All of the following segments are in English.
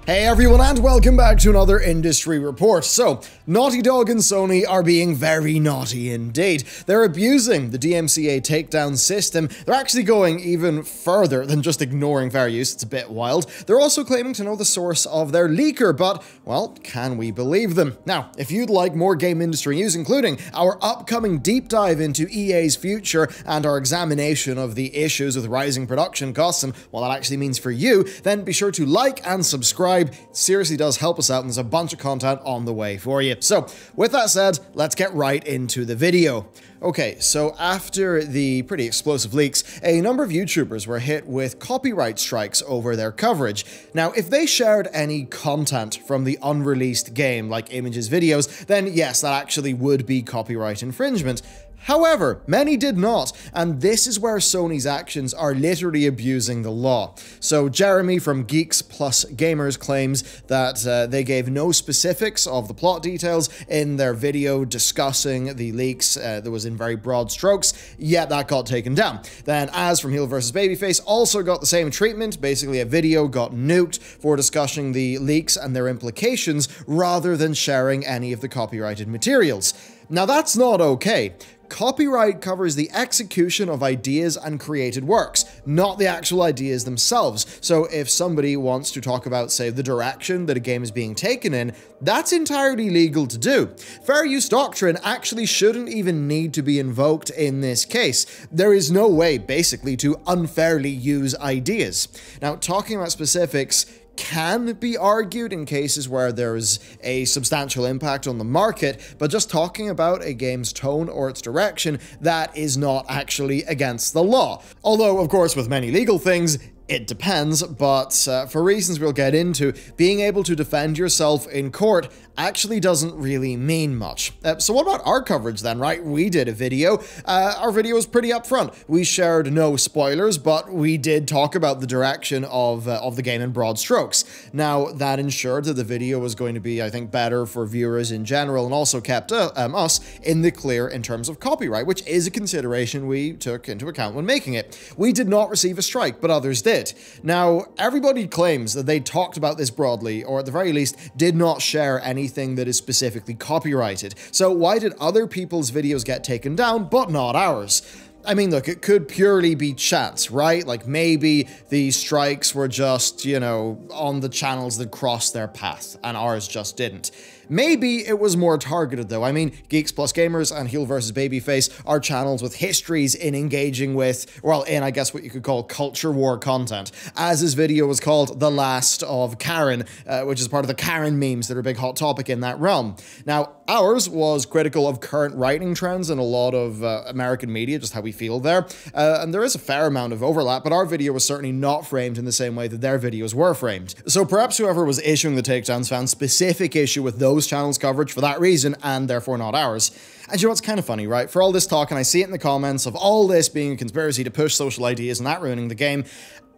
Hey everyone, and welcome back to another industry report. So, Naughty Dog and Sony are being very naughty indeed. They're abusing the DMCA takedown system. They're actually going even further than just ignoring fair use. It's a bit wild. They're also claiming to know the source of their leaker, but, well, can we believe them? Now, if you'd like more game industry news, including our upcoming deep dive into EA's future and our examination of the issues with rising production costs and what that actually means for you, then be sure to like and subscribe. It seriously does help us out, and there's a bunch of content on the way for you. So, with that said, let's get right into the video. Okay, so after the pretty explosive leaks, a number of YouTubers were hit with copyright strikes over their coverage. Now, if they shared any content from the unreleased game, like images, videos, then yes, that actually would be copyright infringement. However, many did not, and this is where Sony's actions are literally abusing the law. So Jeremy from Geeks Plus Gamers claims that they gave no specifics of the plot details in their video discussing the leaks that was in very broad strokes, yet that got taken down. Then Az from Heel vs. Babyface also got the same treatment. Basically, a video got nuked for discussing the leaks and their implications rather than sharing any of the copyrighted materials. Now that's not okay. Copyright covers the execution of ideas and created works, not the actual ideas themselves. So if somebody wants to talk about, say, the direction that a game is being taken in, that's entirely legal to do. Fair use doctrine actually shouldn't even need to be invoked in this case. There is no way, basically, to unfairly use ideas. Now, talking about specifics can be argued in cases where there's a substantial impact on the market, but just talking about a game's tone or its direction, that is not actually against the law. Although, of course, with many legal things, it depends, but for reasons we'll get into, being able to defend yourself in court actually doesn't really mean much. So what about our coverage then, right? We did a video. Our video was pretty upfront. We shared no spoilers, but we did talk about the direction of the game in broad strokes. Now, that ensured that the video was going to be, I think, better for viewers in general, and also kept us in the clear in terms of copyright, which is a consideration we took into account when making it. We did not receive a strike, but others did. Now, everybody claims that they talked about this broadly, or at the very least, did not share anything that is specifically copyrighted. So why did other people's videos get taken down, but not ours? I mean, look, it could purely be chance, right? Like, maybe the strikes were just, you know, on the channels that crossed their path, and ours just didn't. Maybe it was more targeted, though. I mean, Geeks Plus Gamers and Heel vs. Babyface are channels with histories in engaging with, well, in, I guess, what you could call culture war content. As his video was called The Last of Karen, which is part of the Karen memes that are a big hot topic in that realm. Now, ours was critical of current writing trends in a lot of American media, just how we feel there. And there is a fair amount of overlap, but our video was certainly not framed in the same way that their videos were framed. So perhaps whoever was issuing the takedowns found specific issue with those channels' coverage for that reason, and therefore not ours. And you know what's kind of funny, right? For all this talk, and I see it in the comments of all this being a conspiracy to push social ideas and that ruining the game,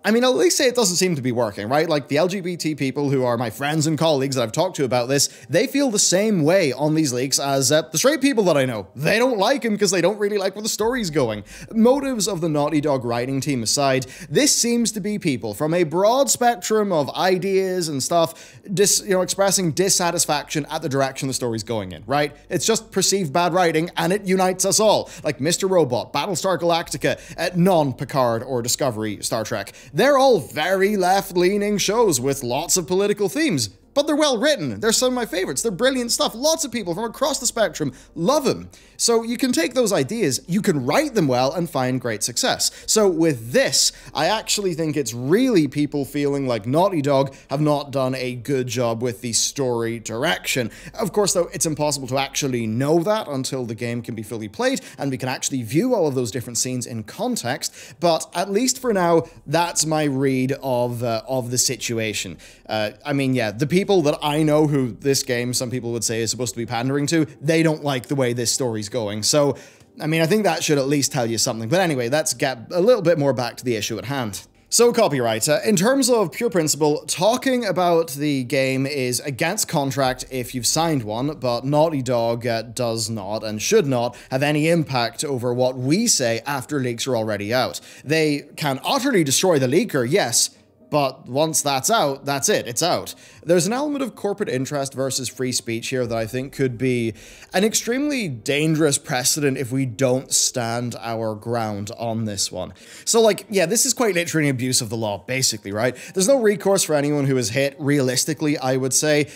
I mean, I'll at least say it doesn't seem to be working, right? Like, the LGBT people who are my friends and colleagues that I've talked to about this, they feel the same way on these leaks as the straight people that I know. They don't like him because they don't really like where the story's going. Motives of the Naughty Dog writing team aside, this seems to be people from a broad spectrum of ideas and stuff, expressing dissatisfaction at the direction the story's going in, right? It's just perceived bad writing, and it unites us all. Like Mr. Robot, Battlestar Galactica, non-Picard or Discovery Star Trek. They're all very left-leaning shows with lots of political themes. But they're well written. They're some of my favorites. They're brilliant stuff. Lots of people from across the spectrum love them. So you can take those ideas, you can write them well, and find great success. So with this, I actually think it's really people feeling like Naughty Dog have not done a good job with the story direction. Of course, though, it's impossible to actually know that until the game can be fully played, and we can actually view all of those different scenes in context. But at least for now, that's my read of the situation. I mean, yeah, the people that I know who this game, some people would say, is supposed to be pandering to, they don't like the way this story's going. So, I mean, I think that should at least tell you something. But anyway, let's get a little bit more back to the issue at hand. So copyright, in terms of pure principle, talking about the game is against contract if you've signed one, but Naughty Dog does not and should not have any impact over what we say after leaks are already out. They can utterly destroy the leaker, yes, but once that's out, that's it, it's out. There's an element of corporate interest versus free speech here that I think could be an extremely dangerous precedent if we don't stand our ground on this one. So like, yeah, this is quite literally an abuse of the law, basically, right? There's no recourse for anyone who is hit, realistically, I would say,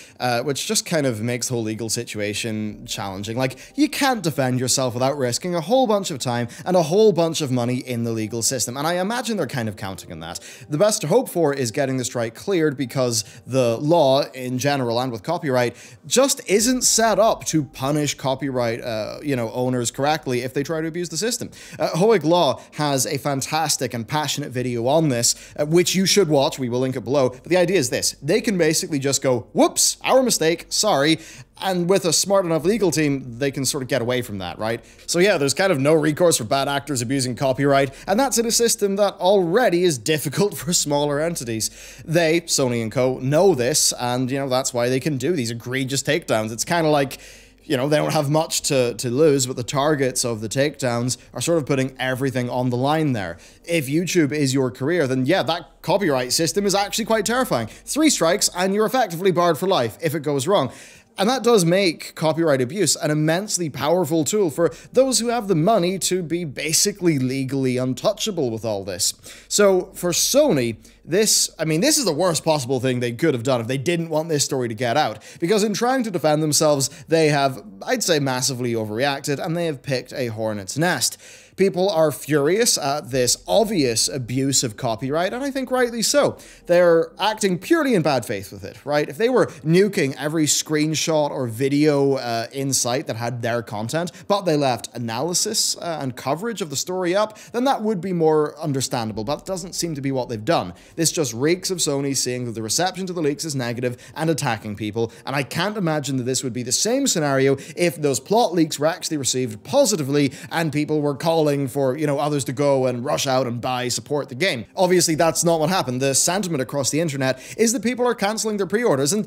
which just kind of makes the whole legal situation challenging. Like, you can't defend yourself without risking a whole bunch of time and a whole bunch of money in the legal system, and I imagine they're kind of counting on that. The best to hope for is getting the strike cleared, because the law in general and with copyright just isn't set up to punish copyright owners correctly if they try to abuse the system. Hoeg Law has a fantastic and passionate video on this, which you should watch. We will link it below. But the idea is this: they can basically just go, whoops, our mistake, sorry. And with a smart enough legal team, they can sort of get away from that, right? So yeah, there's kind of no recourse for bad actors abusing copyright, and that's in a system that already is difficult for smaller entities. They, Sony and Co., know this, and, that's why they can do these egregious takedowns. It's kind of like, they don't have much to lose, but the targets of the takedowns are sort of putting everything on the line there. If YouTube is your career, then yeah, that copyright system is actually quite terrifying. 3 strikes, and you're effectively barred for life if it goes wrong. And that does make copyright abuse an immensely powerful tool for those who have the money to be basically legally untouchable with all this. So for Sony, this is the worst possible thing they could have done if they didn't want this story to get out. Because in trying to defend themselves, they have, I'd say, massively overreacted, and they have picked a hornet's nest. People are furious at this obvious abuse of copyright, and I think rightly so. They're acting purely in bad faith with it, right? If they were nuking every screenshot or video in sight that had their content, but they left analysis and coverage of the story up, then that would be more understandable, but that doesn't seem to be what they've done. This just reeks of Sony seeing that the reception to the leaks is negative and attacking people, and I can't imagine that this would be the same scenario if those plot leaks were actually received positively and people were calling for, others to go and rush out and support the game. Obviously, that's not what happened. The sentiment across the internet is that people are canceling their pre-orders, and,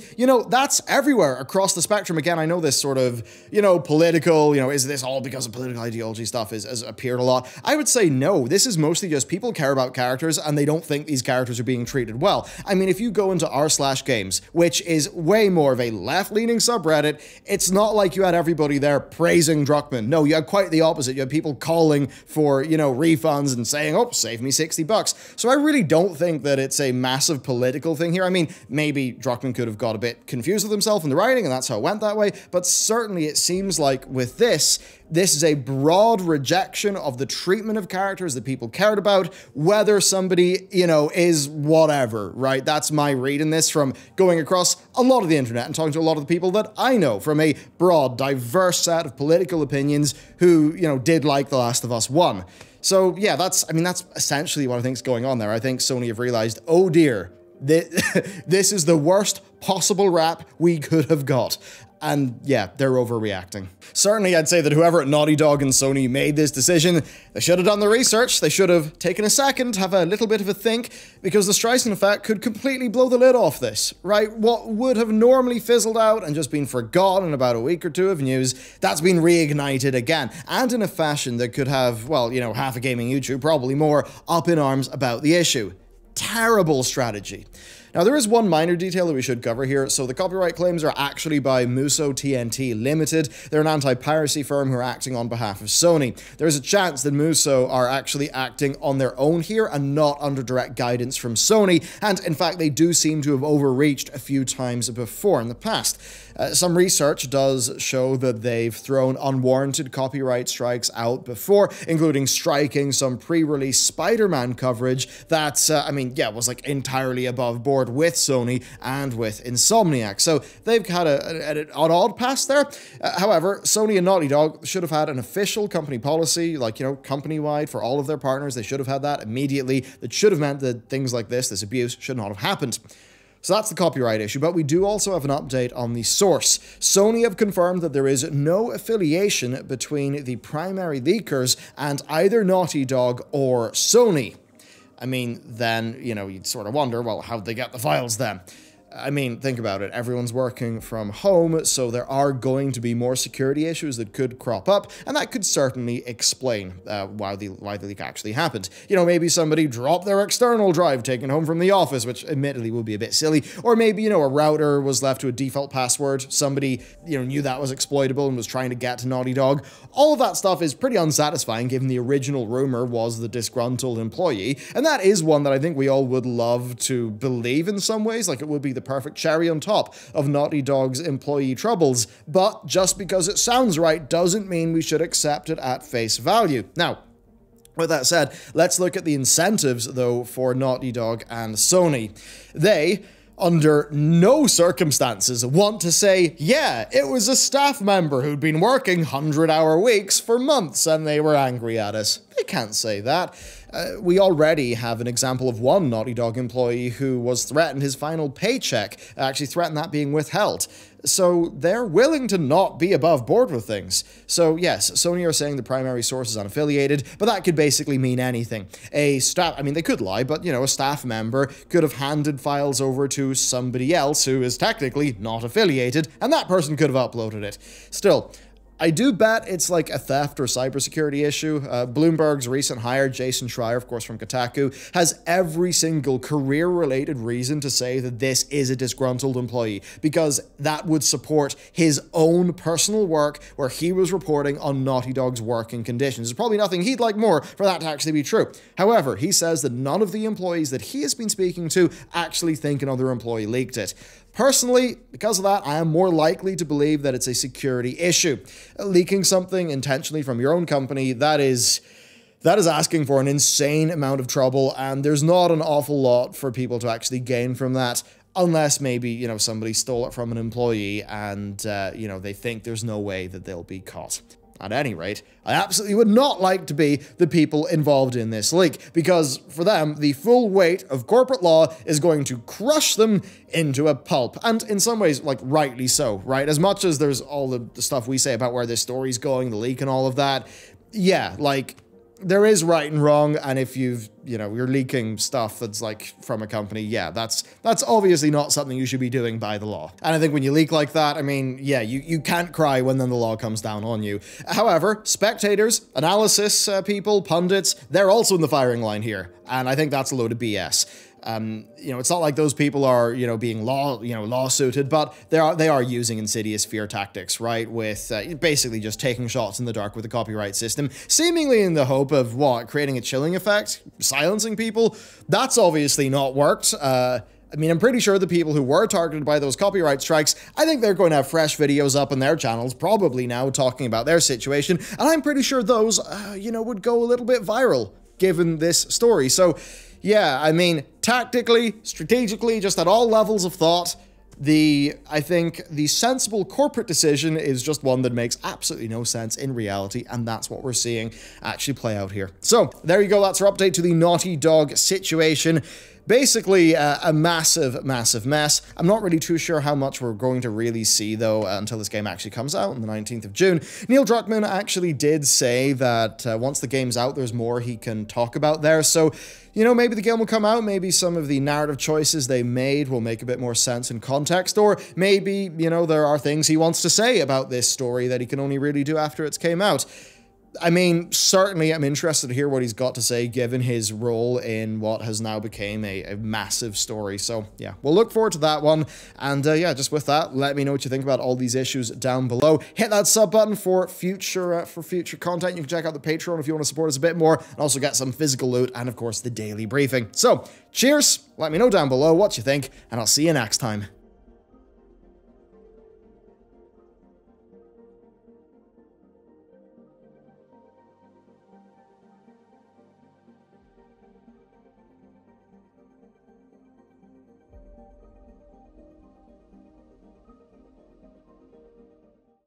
that's everywhere across the spectrum. Again, I know this sort of, political, is this all because of political ideology stuff has appeared a lot. I would say no. This is mostly just people care about characters and they don't think these characters are being treated well. I mean, if you go into r/games, which is way more of a left-leaning subreddit, it's not like you had everybody there praising Druckmann. No, you had quite the opposite. You had people calling for, refunds and saying, oh, save me $60. So I really don't think that it's a massive political thing here. I mean, maybe Druckmann could have got a bit confused with himself in the writing, and that's how it went that way, but certainly it seems like with this is a broad rejection of the treatment of characters that people cared about, whether somebody, is whatever, right? That's my read in this from going across a lot of the internet and talking to a lot of the people that I know from a broad, diverse set of political opinions who, did like The Last of Us 1. So yeah, that's essentially what I think is going on there. I think Sony have realized, oh dear, this is the worst possible rap we could have got. And yeah, they're overreacting. Certainly, I'd say that whoever at Naughty Dog and Sony made this decision, they should have done the research. They should have taken a second, have a little bit of a think, because the Streisand effect could completely blow the lid off this, right? What would have normally fizzled out and just been forgotten in about a week or two of news, that's been reignited again, and in a fashion that could have, well, half a gaming YouTube, probably more, up in arms about the issue. Terrible strategy. Now, there is one minor detail that we should cover here. So the copyright claims are actually by Muso TNT Limited. They're an anti-piracy firm who are acting on behalf of Sony. There's a chance that Muso are actually acting on their own here and not under direct guidance from Sony. And in fact, they do seem to have overreached a few times before in the past. Some research does show that they've thrown unwarranted copyright strikes out before, including striking some pre-release Spider-Man coverage that, was like entirely above board with Sony and with Insomniac. So they've had an odd pass there. However, Sony and Naughty Dog should have had an official company policy, company-wide for all of their partners. They should have had that immediately. That should have meant that things like this abuse, should not have happened. So that's the copyright issue, but we do also have an update on the source. Sony have confirmed that there is no affiliation between the primary leakers and either Naughty Dog or Sony. Then, you'd sort of wonder, well, how'd they get the files then? I mean, think about it. Everyone's working from home, so there are going to be more security issues that could crop up, and that could certainly explain why the leak actually happened. You know, maybe somebody dropped their external drive taken home from the office, which admittedly would be a bit silly, or maybe, you know, a router was left to a default password. Somebody, you know, knew that was exploitable and was trying to get to Naughty Dog. All of that stuff is pretty unsatisfying, given the original rumor was the disgruntled employee, and that is one that I think we all would love to believe in some ways, like it would be the perfect cherry on top of Naughty Dog's employee troubles, but just because it sounds right doesn't mean we should accept it at face value. Now, with that said, let's look at the incentives, though, for Naughty Dog and Sony. They, under no circumstances, want to say, yeah, it was a staff member who'd been working 100-hour weeks for months and they were angry at us. They can't say that. We already have an example of one Naughty Dog employee who was threatened his final paycheck, actually threatened that being withheld. So they're willing to not be above board with things. So yes, Sony are saying the primary source is unaffiliated, but that could basically mean anything. A staff, I mean, they could lie, but, you know, a staff member could have handed files over to somebody else who is technically not affiliated, and that person could have uploaded it. Still, I do bet it's like a theft or cybersecurity issue. Bloomberg's recent hire, Jason Schreier, of course from Kotaku, has every single career-related reason to say that this is a disgruntled employee, because that would support his own personal work where he was reporting on Naughty Dog's working conditions. There's probably nothing he'd like more for that to actually be true. However, he says that none of the employees that he has been speaking to actually think another employee leaked it. Personally, because of that, I am more likely to believe that it's a security issue. Leaking something intentionally from your own company, that is asking for an insane amount of trouble, and there's not an awful lot for people to actually gain from that, unless maybe, you know, somebody stole it from an employee and, you know, they think there's no way that they'll be caught. At any rate, I absolutely would not like to be the people involved in this leak, because for them, the full weight of corporate law is going to crush them into a pulp. And in some ways, like, rightly so, right? As much as there's all the stuff we say about where this story's going, the leak and all of that, yeah, like, there is right and wrong, and if you're leaking stuff that's like from a company, yeah, that's obviously not something you should be doing by the law. And I think when you leak like that, I mean, yeah, you can't cry when then the law comes down on you. However, spectators, analysis people, pundits, they're also in the firing line here, and I think that's a load of BS. You know, it's not like those people are, you know, being lawsuited, but they are using insidious fear tactics, right? With basically just taking shots in the dark with the copyright system, seemingly in the hope of what, creating a chilling effect, silencing people. That's obviously not worked. I mean, I'm pretty sure the people who were targeted by those copyright strikes, I think they're going to have fresh videos up on their channels, probably now, talking about their situation, and I'm pretty sure those, you know, would go a little bit viral, given this story. So, yeah, I mean, tactically, strategically, just at all levels of thought, I think the sensible corporate decision is just one that makes absolutely no sense in reality, and that's what we're seeing actually play out here. So, there you go, that's our update to the Naughty Dog situation. Basically, a massive, massive mess. I'm not really too sure how much we're going to really see, though, until this game actually comes out on the 19th of June. Neil Druckmann actually did say that once the game's out, there's more he can talk about there. So, you know, maybe the game will come out, maybe some of the narrative choices they made will make a bit more sense in context, or maybe, you know, there are things he wants to say about this story that he can only really do after it's came out. I mean, certainly I'm interested to hear what he's got to say, given his role in what has now become a massive story. So, yeah, we'll look forward to that one. And, yeah, just with that, let me know what you think about all these issues down below. Hit that sub button for future content. You can check out the Patreon if you want to support us a bit more, and also get some physical loot and, of course, the daily briefing. So, cheers, let me know down below what you think, and I'll see you next time.